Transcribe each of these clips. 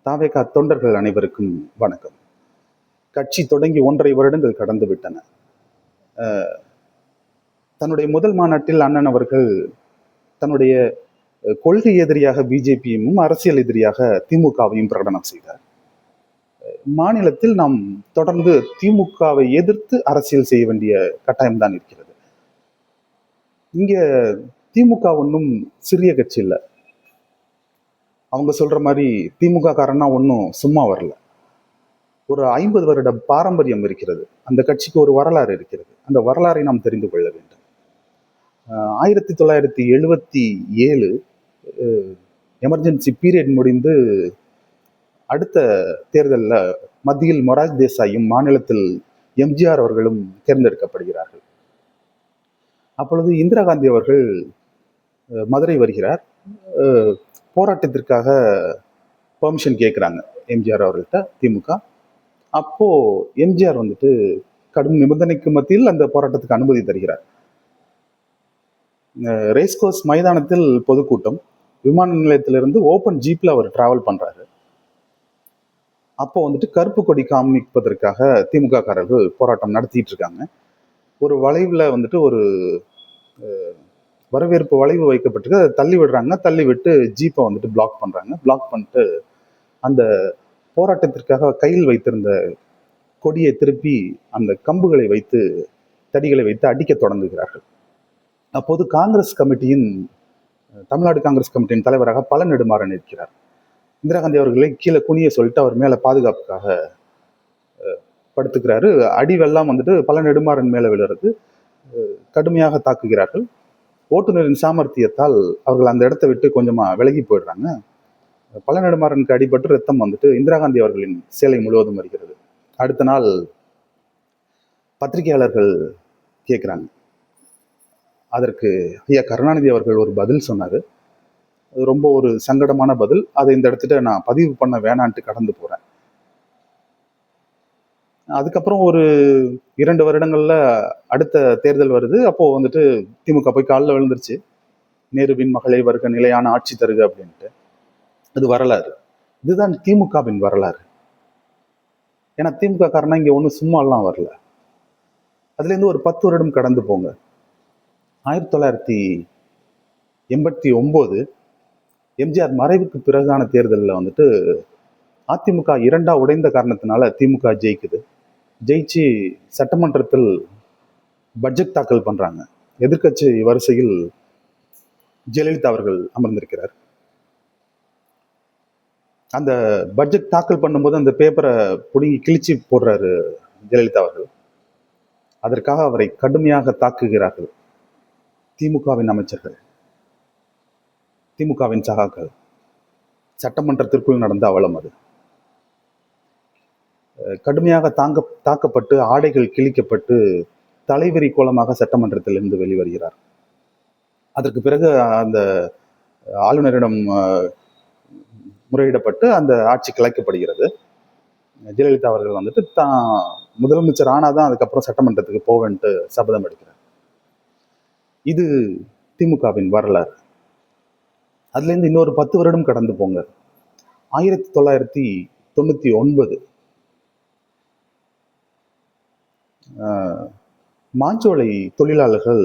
தாவேகா தொண்டர்கள் அனைவருக்கும் வணக்கம். கட்சி தொடங்கி 1.5 வருடங்கள் கடந்து விட்டன. தன்னுடைய முதல் மாநாட்டில் அண்ணன் அவர்கள் தன்னுடைய கொள்கை எதிரியாக பிஜேபியும் அரசியல் எதிரியாக திமுகவையும் பிரகடனம் செய்தார். மாநிலத்தில் நாம் தொடர்ந்து திமுகவை எதிர்த்து அரசியல் செய்ய வேண்டிய கட்டாயம்தான் இருக்கிறது. இங்க திமுக ஒன்றும் சிறிய கட்சி இல்லை. அவங்க சொல்ற மாதிரி திமுக காரனா ஒன்றும் சும்மா வரல. ஒரு 50 வருட பாரம்பரியம் இருக்கிறது. அந்த கட்சிக்கு ஒரு வரலாறு இருக்கிறது. அந்த வரலாறை நாம் தெரிந்து கொள்ள வேண்டும். 1977 எமர்ஜென்சி பீரியட் முடிந்து அடுத்த தேர்தலில் மத்தியில் மொரார்ஜி தேசாயும் மாநிலத்தில் எம்ஜிஆர் அவர்களும் தேர்ந்தெடுக்கப்படுகிறார்கள். அப்பொழுது இந்திரா காந்தி அவர்கள் மதுரை வருகிறார். போராட்டத்திற்காக பெர்மிஷன் கேட்குறாங்க எம்ஜிஆர் அவர்கள்ட்ட திமுக. அப்போ எம்ஜிஆர் வந்துட்டு கடும் நிபந்தனைக்கு மத்தியில் அந்த போராட்டத்துக்கு அனுமதி தருகிறார். ரேஸ்கோர்ஸ் மைதானத்தில் பொதுக்கூட்டம், விமான நிலையத்திலிருந்து ஓப்பன் ஜீப்ல அவர் டிராவல் பண்றாரு. அப்போ வந்துட்டு கருப்பு கொடி காமிப்பதற்காக திமுக காரர்கள் போராட்டம் நடத்திட்டு இருக்காங்க. ஒரு வளைவுல வந்துட்டு ஒரு வரவேற்பு வளைவு வைக்கப்பட்டிருக்கு. அதை தள்ளி விடுறாங்க. தள்ளி விட்டு ஜீப்பை வந்துட்டு பிளாக் பண்றாங்க. பிளாக் பண்ணிட்டு அந்த போராட்டத்திற்காக கையில் வைத்திருந்த கொடியை திருப்பி அந்த கம்புகளை வைத்து தடிகளை வைத்து அடிக்க தொடங்குகிறார்கள். அப்போது தமிழ்நாடு காங்கிரஸ் கமிட்டியின் தலைவராக பழ நெடுமாறன் இருக்கிறார். இந்திரா காந்தி அவர்களை கீழே குனிய சொல்லிட்டு அவர் மேல பாதுகாப்புக்காக படுத்துக்கிறாரு. அடி வெள்ளம் வந்துட்டு பழ நெடுமாறன் மேல விழுறது. கடுமையாக தாக்குகிறார்கள். ஓட்டுநரின் சாமர்த்தியத்தால் அவர்கள் அந்த இடத்தை விட்டு கொஞ்சமா விலகி போயிடுறாங்க. பழ நெடுமாறனுக்கு அடிபட்டு ரத்தம் வந்துட்டு இந்திரா காந்தி அவர்களின் சேலை முழுவதும் வருகிறது. அடுத்த நாள் பத்திரிகையாளர்கள் கேட்குறாங்க. அதற்கு ஐயா கருணாநிதி அவர்கள் ஒரு பதில் சொன்னார். ரொம்ப ஒரு சங்கடமான பதில். அதை இந்த இடத்துல நான் பதிவு பண்ண வேணான்ட்டு கடந்து போகிறேன். அதுக்கப்புறம் ஒரு 2 வருடங்கள்ல அடுத்த தேர்தல் வருது. அப்போ வந்துட்டு திமுக போய் காலில் விழுந்துருச்சு. நேருவின் மகளே வருக, நிலையான ஆட்சி தருக அப்படின்ட்டு. அது வரலாறு. இதுதான் திமுகவின் வரலாறு. ஏன்னா திமுக காரனா இங்கே ஒன்றும் சும்மாலாம் வரல. அதுலேருந்து ஒரு 10 வருடம் கடந்து போங்க. 1989 எம்ஜிஆர் மறைவுக்கு பிறகான தேர்தலில் வந்துட்டு அதிமுக 2ஆ உடைந்த காரணத்தினால திமுக ஜெயிக்குது. ஜெயிச்சு சட்டமன்றத்தில் பட்ஜெட் தாக்கல் பண்றாங்க. எதிர்கட்சி வரிசையில் ஜெயலலிதா அவர்கள் அமர்ந்திருக்கிறார். அந்த பட்ஜெட் தாக்கல் பண்ணும்போது அந்த பேப்பரை பிடுங்கி கிழிச்சு போடுறாரு ஜெயலலிதா அவர்கள். அதற்காக அவரை கடுமையாக தாக்குகிறார்கள் திமுகவின் அமைச்சர்கள், திமுகவின் சகாக்கள். சட்டமன்றத்திற்குள் நடந்த அவலம் அது. கடுமையாக தாக்கப்பட்டு ஆடைகள் கிழிக்கப்பட்டு தலைவெறி கோலமாக சட்டமன்றத்திலிருந்து வெளிவருகிறார். அதற்கு பிறகு அந்த ஆளுநரிடம் முறையிடப்பட்டு அந்த ஆட்சி கலைக்கப்படுகிறது. ஜெயலலிதா அவர்கள் வந்துட்டு தான் முதலமைச்சர் ஆனாதான் அதுக்கப்புறம் சட்டமன்றத்துக்கு போவேன்ட்டு சபதம் எடுக்கிறார். இது திமுகவின் வரலாறு. அதுலேருந்து இன்னொரு 10 வருடம் கடந்து போங்க. 1999 மாஞ்சோலை தொழிலாளர்கள்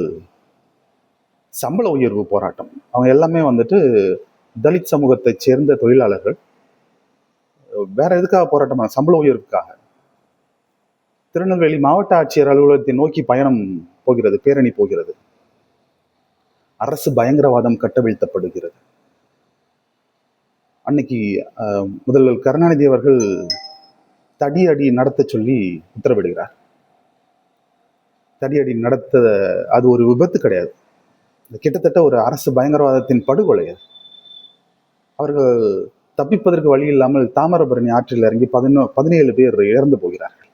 சம்பள உயர்வு போராட்டம். அவங்க எல்லாமே வந்துட்டு தலித் சமூகத்தை சேர்ந்த தொழிலாளர்கள். வேற எதுக்காக போராட்டம்? சம்பள உயர்வுக்காக. திருநெல்வேலி மாவட்ட ஆட்சியர் அலுவலகத்தை நோக்கி பயணம் போகிறது, பேரணி போகிறது. அரசு பயங்கரவாதம் கட்டவிழ்த்தப்படுகிறது. அன்னைக்கு முதல்வர் கருணாநிதி அவர்கள் தடியடி நடத்த சொல்லி உத்தரவிடுகிறார். தடியடி நடத்த அது ஒரு விபத்து கிடையாது, கிட்டத்தட்ட ஒரு அரசு பயங்கரவாதத்தின் படுகொலை. அவர்கள் தப்பிப்பதற்கு வழி இல்லாமல் தாமிரபரணி ஆற்றில் இறங்கி 17 பேர் இறந்து போகிறார்கள்.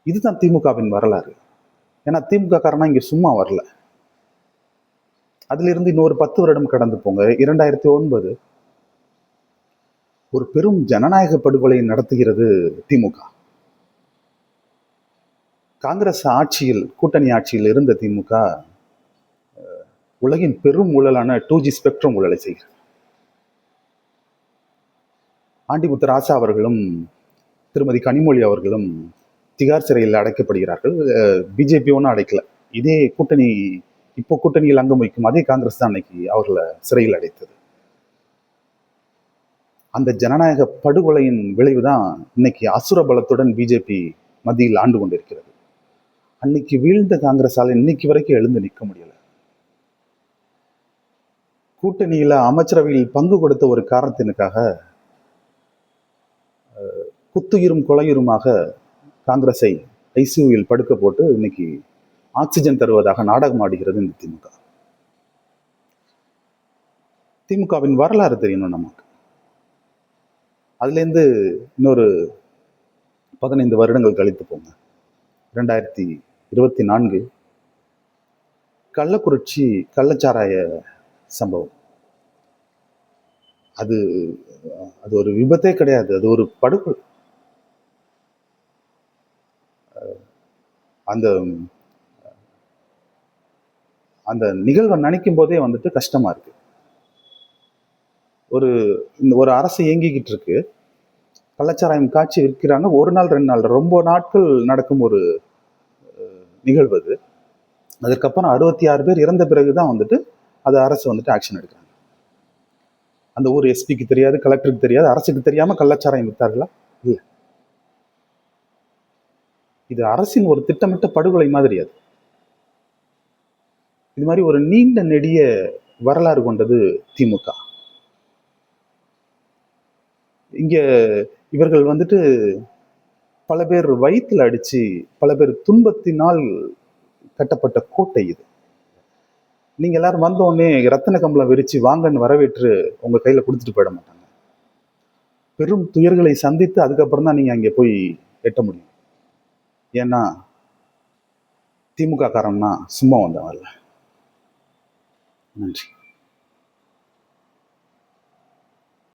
இதுதான் திமுகவின் வரலாறு. ஏன்னா திமுக காரனா இங்க சும்மா வரல. அதுல இருந்து இன்னொரு 10 வருடம் கடந்து போங்க. 2009 ஒரு பெரும் ஜனநாயக படுகொலை நடத்துகிறது திமுக. காங்கிரஸ் ஆட்சியில், கூட்டணி ஆட்சியில் இருந்த திமுக உலகின் பெரும் ஊழலான 2G ஸ்பெக்ட்ரம் ஊழலை செய்கிறது. ஆண்டிமுத்து ராசா அவர்களும் திருமதி கனிமொழி அவர்களும் திகார் சிறையில் அடைக்கப்படுகிறார்கள். பிஜேபி ஒன்றும் அடைக்கல. இதே கூட்டணி, இப்போ கூட்டணியில் அங்கம் வைக்கும் அதே காங்கிரஸ் தான் அன்னைக்கு அவர்களை சிறையில் அடைத்தது. அந்த ஜனநாயக படுகொலையின் விளைவுதான் இன்னைக்கு அசுர பலத்துடன் பிஜேபி மத்தியில் ஆண்டு கொண்டிருக்கிறது. அன்னைக்கு வீழ்ந்த காங்கிரஸால இன்னைக்கு வரைக்கும் எழுந்து நிற்க முடியல. கூட்டணியில அமைச்சரவையில் பங்கு கொடுத்த ஒரு காரணத்தினுக்காக குத்துயிரும் கொலையுருமாக காங்கிரஸை ஐசியூவில் படுக்க போட்டு இன்னைக்கு ஆக்சிஜன் தருவதாக நாடகம் ஆடுகிறது இந்த திமுக. திமுகவின் வரலாறு தெரியணும் நமக்கு. அதுலேருந்து இன்னொரு 15 வருடங்கள் கழித்து போங்க. 2024 கள்ளக்குறிச்சி கள்ளச்சாராய சம்பவம். அது அது ஒரு விபத்தே கிடையாது, அது ஒரு படுகொலை. அந்த அந்த நிகழ்வை நினைக்கும் போதே வந்துட்டு கஷ்டமா இருக்கு. ஒரு அரசு இயங்கிக்கிட்டு இருக்கு, கள்ளச்சாராயம் காய்ச்சி விற்கிறாங்க. ஒரு நாள் 2 நாள் ரொம்ப நாட்கள் நடக்கும் ஒரு நிகழ்வு அது. அதற்கப்புறம் 66 பேர் இறந்த பிறகுதான் வந்துட்டு அது அரசு வந்துட்டு ஆக்ஷன் எடுக்கிறாங்க. அந்த ஊர் எஸ்பிக்கு தெரியாது, கலெக்டருக்கு தெரியாது, அரசுக்கு தெரியாம கள்ளச்சாராயம் வித்தார்களா? இல்லை. இது அரசின் ஒரு திட்டமிட்ட படுகொலை மாதிரி. அது இது மாதிரி ஒரு நீண்ட நெடிய வரலாறு கொண்டது திமுக. இங்க இவர்கள் வந்துட்டு பல பேர் வயிற்றுல அடிச்சு, பல பேர் துன்பத்தினால் கட்டப்பட்ட கோட்டை இது. நீங்க எல்லாரும் வந்த உடனே ரத்தன கம்பளம் விரிச்சு வாங்கன்னு வரவேற்று உங்க கையில கொடுத்துட்டு போயிட மாட்டாங்க. பெரும் துயர்களை சந்தித்து அதுக்கப்புறம் தான் நீங்க அங்கே போய் எட்ட முடியும். ஏன்னா திமுக காரன்னா சும்மா வந்தவன். நன்றி.